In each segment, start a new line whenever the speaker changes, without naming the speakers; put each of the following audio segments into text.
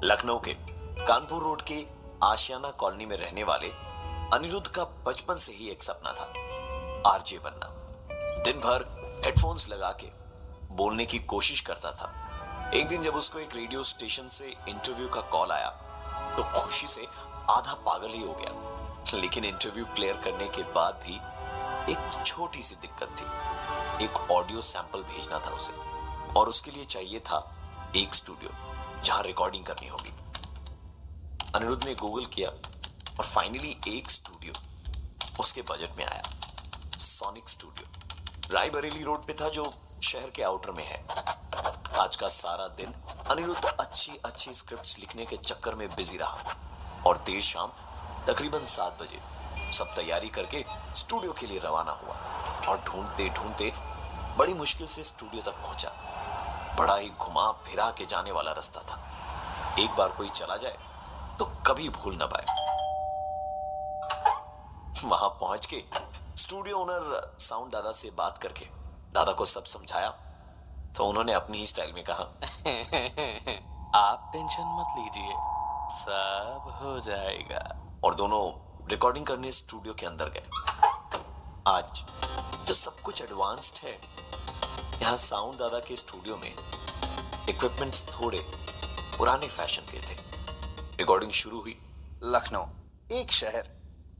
लखनऊ के कानपुर रोड के आशियाना कॉलोनी में रहने वाले अनिरुद्ध का बचपन से ही एक सपना था, आरजे बनना। दिन भर हेडफोन्स लगा के बोलने की कोशिश करता था। एक दिन जब उसको एक रेडियो स्टेशन से इंटरव्यू का कॉल आया तो खुशी से आधा पागल ही हो गया। लेकिन इंटरव्यू क्लियर करने के बाद भी एक छोटी सी दिक्कत थी। एक ऑडियो सैंपल भेजना था उसे, और उसके लिए चाहिए था एक स्टूडियो जहां रिकॉर्डिंग करनी होगी। अनिरुद्ध ने गूगल किया और फाइनली एक स्टूडियो उसके बजट में आया। सोनिक स्टूडियो रायबरेली रोड पे था, जो शहर के आउटर में है। आज का सारा दिन अनिरुद्ध अच्छी स्क्रिप्ट्स लिखने के चक्कर में बिजी रहा और देर शाम तकरीबन 7 बजे सब तैयारी करके स्टूडियो के लिए रवाना हुआ और ढूंढते ढूंढते बड़ी मुश्किल से स्टूडियो तक पहुंचा। बड़ा ही घुमा फिरा के जाने वाला रास्ता था। एक बार कोई चला जाए तो कभी भूल ना पाए। वहां पहुंच के स्टूडियो ओनर साउंड दादा से बात करके दादा को सब समझाया तो उन्होंने अपनी ही स्टाइल में कहा,
आप टेंशन मत लीजिए, सब हो जाएगा।
और दोनों रिकॉर्डिंग करने स्टूडियो के अंदर गए। आज जो सब कुछ एडवांस्ड है, यहाँ साउंड दादा के स्टूडियो में इक्विपमेंट्स थोड़े पुराने फैशन के थे। रिकॉर्डिंग शुरू हुई।
लखनऊ, एक शहर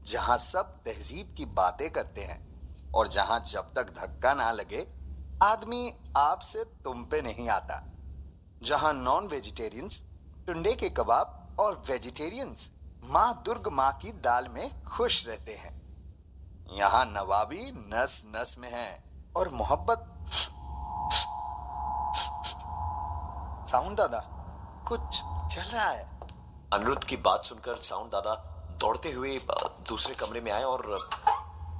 जहां सब तहजीब की बातें करते हैं और जहां जब तक धक्का ना लगे आदमी आप से तुम पे नहीं आता। जहां नॉन वेजिटेरियंस टुंडे के कबाब और वेजिटेरियंस माँ दुर्ग माँ की दाल में खुश रहते हैं। यहाँ नवाबी नस नस में है और मोहब्बत। साउंड दादा, कुछ चल रहा है।
अनिरुद्ध की बात सुनकर साउंड दादा दौड़ते हुए दूसरे कमरे में आए और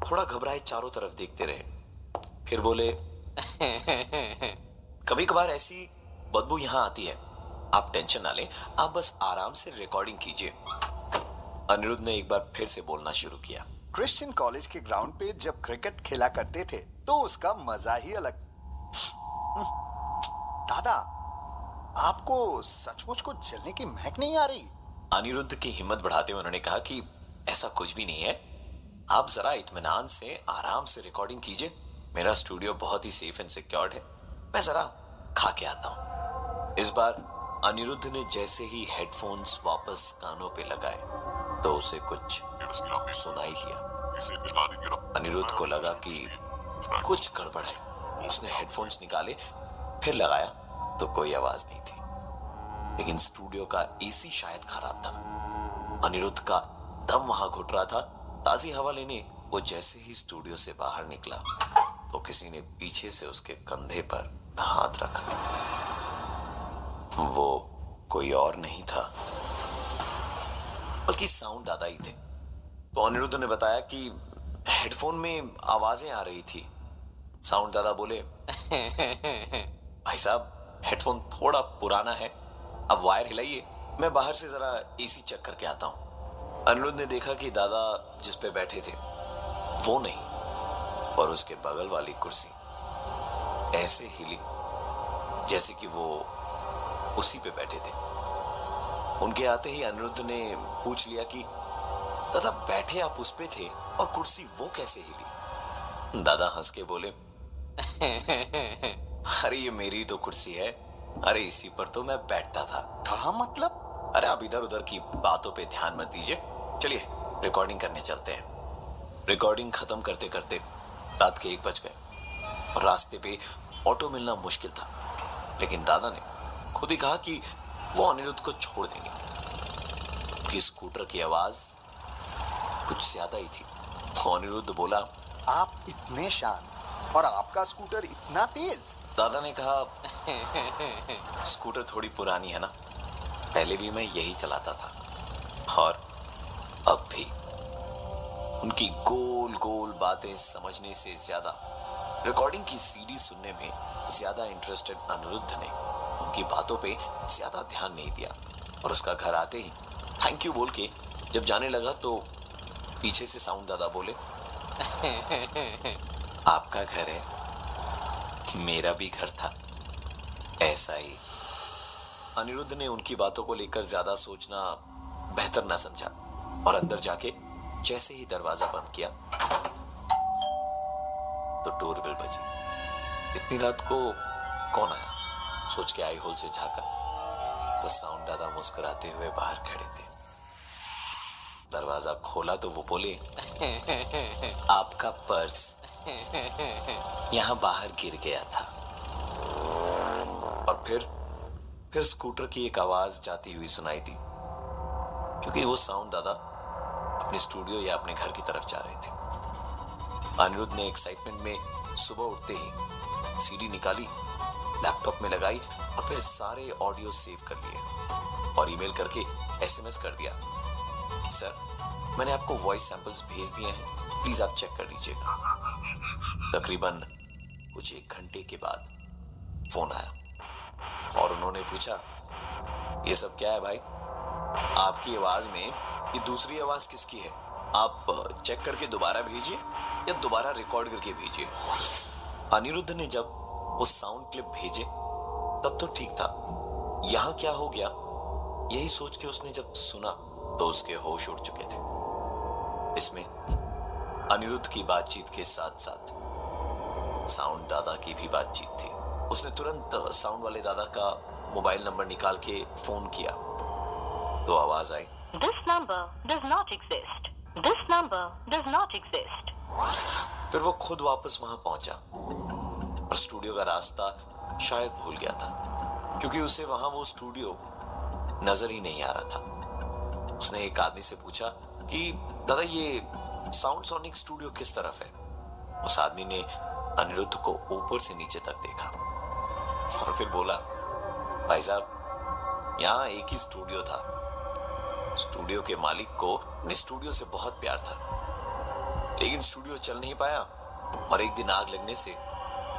थोड़ा घबराए चारों तरफ देखते रहे। फिर बोले, कभी कभार ऐसी बदबू यहाँ आती है, आप टेंशन ना लें, आप बस आराम से रिकॉर्डिंग कीजिए। अनिरुद्ध ने एक बार फिर से बोलना शुरू किया।
क्रिश्चियन कॉलेज के ग्राउंड पे जब क्रिकेट खेला करते थे तो उसका मजा ही अलग। दादा, आपको सचमुच को जलने की महक नहीं आ रही?
अनिरुद्ध की हिम्मत बढ़ाते हुए उन्होंने कहा कि ऐसा कुछ भी नहीं है, आप जरा इत्मीनान से आराम से रिकॉर्डिंग कीजिए। मेरा स्टूडियो बहुत ही सेफ एंड सिक्योर्ड है, मैं जरा खा के आता हूँ। इस बार अनिरुद्ध ने जैसे ही हेडफोन्स वापस कानों पे लगाए तो उसे कुछ सुनाई लिया। अनिरुद्ध को लगा कि कुछ गड़बड़ है। उसने हेडफोन्स निकाले, फिर लगाया तो कोई आवाज नहीं थी, लेकिन स्टूडियो का एसी शायद खराब था। अनिरुद्ध का दम वहां घुट रहा था। ताजी हवा लेने वो जैसे ही स्टूडियो से बाहर निकला तो किसी ने पीछे से उसके कंधे पर हाथ रखा। वो कोई और नहीं था बल्कि साउंड दादा ही थे। तो अनिरुद्ध ने बताया कि हेडफोन में आवाजें आ रही थी। साउंड दादा बोले, भाई साहब, हेडफोन थोड़ा पुराना है, अब वायर हिलाइए, मैं बाहर से जरा एसी चेक करके आता हूं। अनिरुद्ध ने देखा कि दादा जिस पे बैठे थे वो नहीं, और उसके बगल वाली कुर्सी ऐसे हिली जैसे कि वो उसी पे बैठे थे। उनके आते ही अनिरुद्ध ने पूछ लिया कि दादा, बैठे आप उस पे थे और कुर्सी वो कैसे हिली? दादा हंस के बोले, अरे ये मेरी तो कुर्सी है, अरे इसी पर तो मैं बैठता था।
कहा मतलब?
अरे आप इधर उधर की बातों पे ध्यान मत दीजिए, चलिए रिकॉर्डिंग करने चलते हैं। रिकॉर्डिंग खत्म करते करते रात के 1 बज गए और रास्ते पे ऑटो मिलना मुश्किल था, लेकिन दादा ने खुद ही कहा कि वो अनिरुद्ध को छोड़ देंगे। उनकी स्कूटर की आवाज कुछ ज्यादा ही थी। तो अनिरुद्ध बोला,
आप इतने शांत और आपका स्कूटर इतना तेज?
दादा ने कहा, स्कूटर थोड़ी पुरानी है ना, पहले भी मैं यही चलाता था और अब भी। उनकी गोल गोल बातें समझने से ज्यादा रिकॉर्डिंग की सीडी सुनने में ज्यादा इंटरेस्टेड अनिरुद्ध ने उनकी बातों पे ज्यादा ध्यान नहीं दिया और उसका घर आते ही थैंक यू बोल के जब जाने लगा तो पीछे से साउंड दादा बोले, आपका घर है, मेरा भी घर था ऐसा ही। अनिरुद्ध ने उनकी बातों को लेकर ज्यादा सोचना बेहतर न समझा और अंदर जाके जैसे ही दरवाजा बंद किया तो डोरबेल बजी। इतनी रात को कौन आया सोच के आई होल से झांका तो साउंड दादा मुस्कुराते हुए बाहर खड़े थे। दरवाजा खोला तो वो बोले, आपका पर्स यहाँ बाहर गिर गया था। और फिर स्कूटर की एक आवाज जाती हुई सुनाई दी, क्योंकि वो साउंड दादा अपने स्टूडियो या अपने घर की तरफ जा रहे थे। अनिरुद्ध ने एक्साइटमेंट में सुबह उठते ही सीडी निकाली, लैपटॉप में लगाई और फिर सारे ऑडियो सेव कर लिए और ईमेल करके एसएमएस कर दिया कि सर मैंने आपको वॉइस सैंपल्स भेज दिए हैं, प्लीज आप चेक कर लीजिएगा। तकरीबन कुछ 1 घंटे के बाद फोन आया और उन्होंने पूछा, ये सब क्या है भाई? आपकी आवाज में ये दूसरी आवाज किसकी है? आप चेक करके दोबारा भेजिए या दोबारा रिकॉर्ड करके भेजिए। अनिरुद्ध ने जब वो साउंड क्लिप भेजे तब तो ठीक था, यहां क्या हो गया यही सोच के उसने जब सुना तो उसके होश उड़ चुके थे। इसमें अनिरुद्ध की बातचीत के साथ साथ साउंड दादा की भी बातचीत थी। उसने तुरंत साउंड वाले दादा का मोबाइल नंबर निकाल के फोन किया तो आवाज आई,
This number does not exist. This number does not exist.
फिर वो खुद वापस वहां पहुंचा और स्टूडियो का रास्ता शायद भूल गया था, क्योंकि उसे वहां वो स्टूडियो नजर ही नहीं आ रहा था। उसने एक आदमी से पूछा कि दादा ये साउंड सोनिक स्टूडियो किस तरफ है? उस आदमी ने अनिरुद्ध को ऊपर से नीचे तक देखा और फिर बोला, भाई साहब यहाँ एक ही स्टूडियो था। स्टूडियो के मालिक को अपने स्टूडियो से बहुत प्यार था, लेकिन स्टूडियो चल नहीं पाया और एक दिन आग लगने से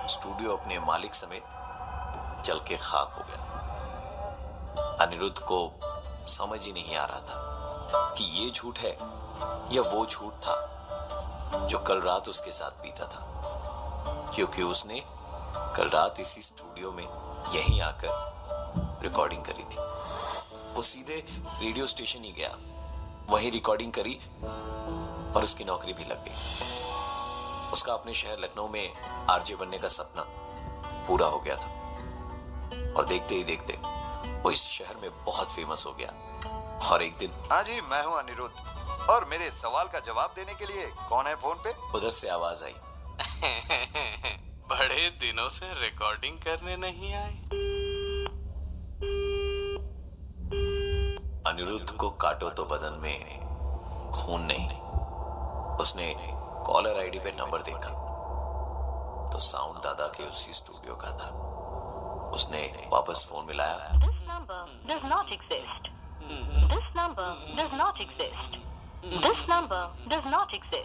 स्टूडियो अपने मालिक समेत जल के खाक हो गया। अनिरुद्ध को समझ ही नहीं आ रहा था कि ये झूठ है या वो झूठ था जो कल रात उसके साथ बीता था, क्योंकि उसने कल रात इसी स्टूडियो में यहीं आकर रिकॉर्डिंग करी थी। वो सीधे रेडियो स्टेशन ही गया, वहीं रिकॉर्डिंग करी और उसकी नौकरी भी लग गई। उसका अपने शहर लखनऊ में आरजे बनने का सपना पूरा हो गया था और देखते ही देखते वो इस शहर में बहुत फेमस हो गया। और एक दिन,
हाँ जी, मैं हूँ अनिरुद्ध और मेरे सवाल का जवाब देने के लिए कौन है फोन पे?
उधर से आवाज आई,
बड़े दिनों से रिकॉर्डिंग करने नहीं आए।
अनिरुद्ध को काटो तो बदन में खून नहीं। उसने कॉलर आईडी पे नंबर देखा तो साउंड दादा के उसी स्टूडियो का था। उसने वापस फोन मिलाया,
This number does not exist. This number does not exist. This number does not exist.